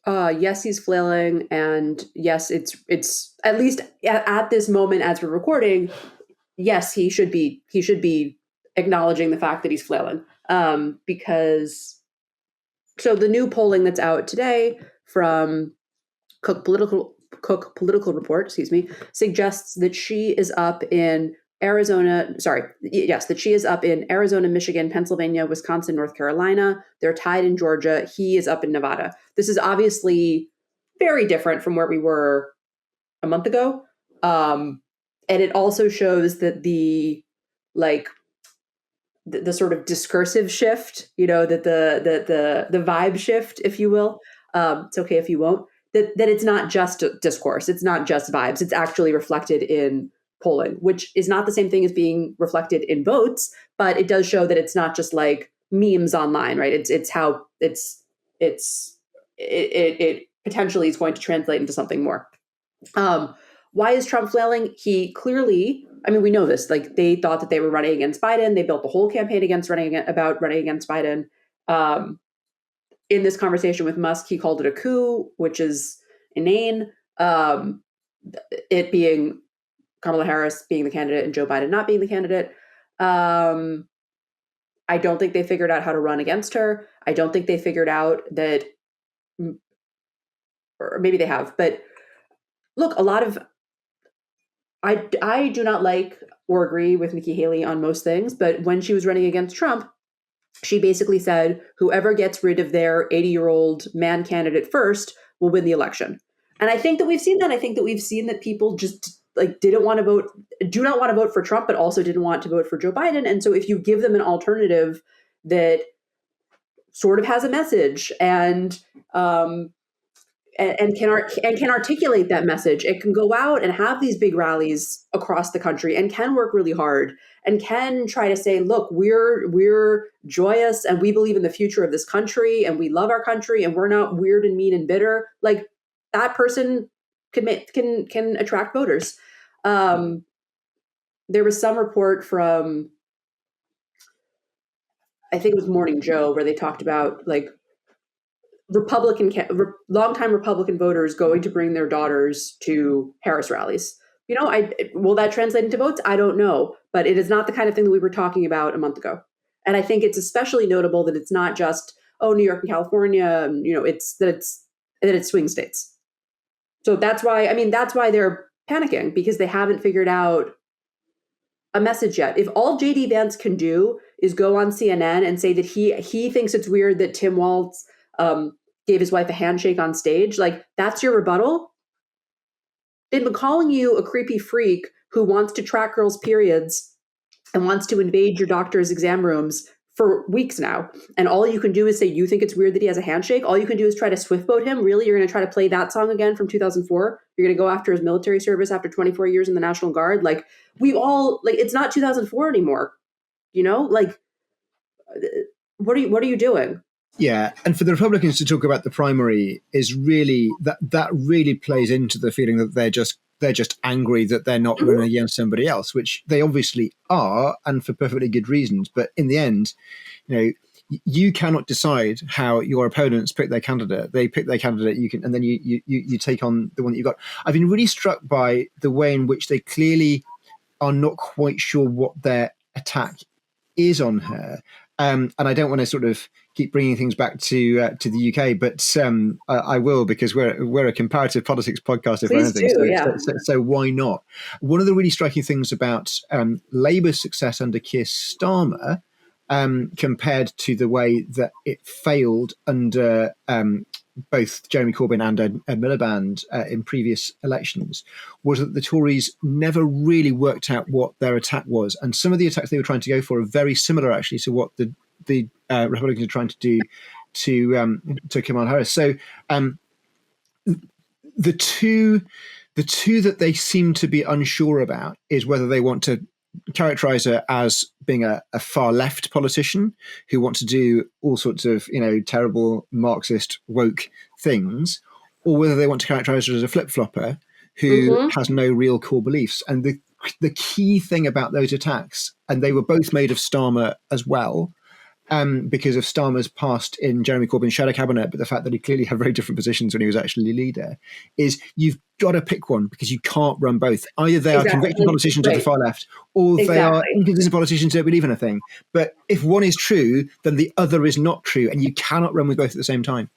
Yes, he's flailing, and yes, it's at least at this moment as we're recording. Yes, he should be acknowledging the fact that he's flailing. Because so the new polling that's out today from Cook Political Report, excuse me, suggests that she is up in Arizona. Sorry, yes, that she is up in Arizona, Michigan, Pennsylvania, Wisconsin, North Carolina. They're tied in Georgia. He is up in Nevada. This is obviously very different from where we were a month ago. And it also shows that like the sort of discursive shift, that the vibe shift, if you will. It's okay if you won't. That it's not just discourse. It's not just vibes. It's actually reflected in polling, which is not the same thing as being reflected in votes, but it does show that it's not just like memes online, right? It's how it potentially is going to translate into something more. Why is Trump flailing? He clearly, I mean, we know this. Like they thought that they were running against Biden. They built the whole campaign about running against Biden. In this conversation with Musk, he called it a coup, which is inane. It being Kamala Harris being the candidate and Joe Biden not being the candidate. I don't think they figured out how to run against her. I don't think they figured out that, or maybe they have, but look, I do not like or agree with Nikki Haley on most things, but when she was running against Trump, she basically said, whoever gets rid of their 80-year-old man candidate first will win the election. And I think that we've seen that. I think that we've seen that people just like do not want to vote for Trump, but also didn't want to vote for Joe Biden. And so if you give them an alternative that sort of has a message and can articulate that message, it can go out and have these big rallies across the country and can work really hard and can try to say, look, we're joyous and we believe in the future of this country and we love our country and we're not weird and mean and bitter. Like that person can attract voters. There was some report from, I think it was Morning Joe, where they talked about like longtime Republican voters going to bring their daughters to Harris rallies. Will that translate into votes? I don't know, but it is not the kind of thing that we were talking about a month ago. And I think it's especially notable that it's not just, New York and California, it's that it's swing states. So that's why they're panicking, because they haven't figured out a message yet. If all JD Vance can do is go on CNN and say that he thinks it's weird that Tim Walz gave his wife a handshake on stage, like that's your rebuttal. They've been calling you a creepy freak who wants to track girls' periods and wants to invade your doctor's exam rooms for weeks now. And all you can do is say you think it's weird that he has a handshake. All you can do is try to swift boat him. Really? You're going to try to play that song again from 2004? You're going to go after his military service after 24 years in the National Guard? Like it's not 2004 anymore. Like what are you doing? Yeah, and for the Republicans to talk about the primary is really that really plays into the feeling that they're just angry that they're not running against somebody else, which they obviously are, and for perfectly good reasons. But in the end, you cannot decide how your opponents pick their candidate. They pick their candidate, and then you take on the one that you've got. I've been really struck by the way in which they clearly are not quite sure what their attack is on her. And I don't want to sort of keep bringing things back to the UK, but I will, because we're a comparative politics podcast, if anything. So why not? One of the really striking things about Labour's success under Keir Starmer, compared to the way that it failed under both Jeremy Corbyn and Ed Miliband in previous elections, was that the Tories never really worked out what their attack was. And some of the attacks they were trying to go for are very similar, actually, to what the Republicans are trying to do to Kamala Harris. So the two that they seem to be unsure about is whether they want to characterize her as being a far left politician who wants to do all sorts of terrible Marxist woke things, or whether they want to characterize her as a flip-flopper who has no real core beliefs. And the key thing about those attacks, and they were both made of Starmer as well, because of Starmer's past in Jeremy Corbyn's shadow cabinet, but the fact that he clearly had very different positions when he was actually leader, is you've got to pick one because you can't run both. Either they are convicted politicians of the far left, or they are inconsistent politicians who don't believe in a thing. But if one is true, then the other is not true, and you cannot run with both at the same time.